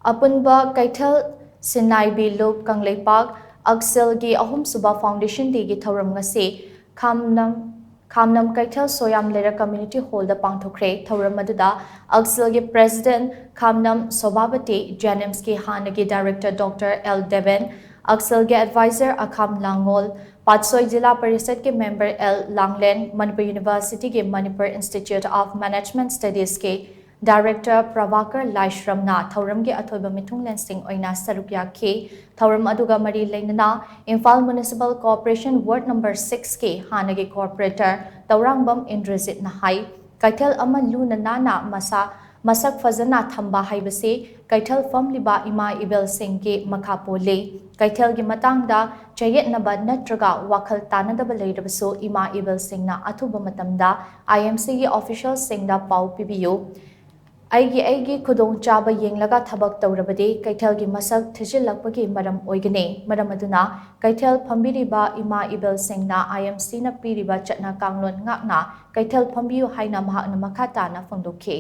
Apunba Keithel Sinnaibi Lup Kangleipak Aksil gi Ahum Suba Foundation Day gi Thouram ngasi KHAMNAM Keithel SOYAM LEIRAK Community Hall da Pangthokkhre Thouram aduda Aksil gi President KHAMNAM Sobhabati Janims ki Hanagi Director Dr. L. Deven Aksil gi Advisor Akham Langol Patsoi Jila Parishad ke Member L. Langlen Manipur University ke Manipur Institute of Management Studies ke Director Pravakar Laishramna Thouram ge athoiba mithung lensing oina sarukya ke Thouram aduga mari leinana Imphal Municipal Corporation Ward number 6 ke hanagi corporator Thourangbam Indrajit na hai Keithel ama luna nana masak fazana thamba haibase Keithel famliba ima ibel singh ge makha pole Keithel gi matangda chayet naba natraga wakhal tanadaba leirabaso ima ibel singh na athuba matamda IMC gi official singh da pau pibiyo Aigi khudong chaba yenglaga thabak tawrabade Keithel gi masak thijilakpagi maram oigane maram aduna Keithel phambiriba ima ibel singna IMC na piriba chatna kanglon ngakna Keithel phambiu haina mahakna makhata na phangdokhe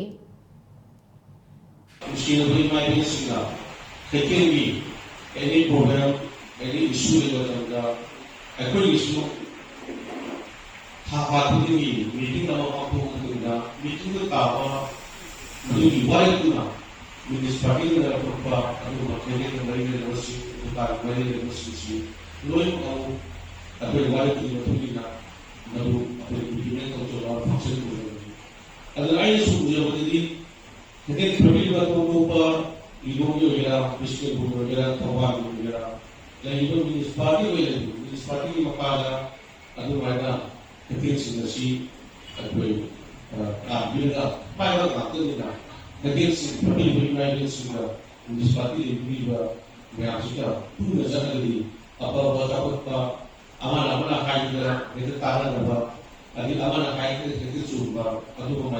any program, any issue in the issue, meeting meeting the Kawa, you buy with this particular Apunba University, University, knowing how a very wide Pulina, function. And the eyes of the then Pramila Ibu Yoga, Mr. Yoga, Thouram Yoga, then you know this party Makala, Adumada, the things in the sea, and we build up, pilot after the things in this party, we have to do the Zanadi, above Amana Hydra, the Tara, and the Amana Hydra, the Zumba, Aduma,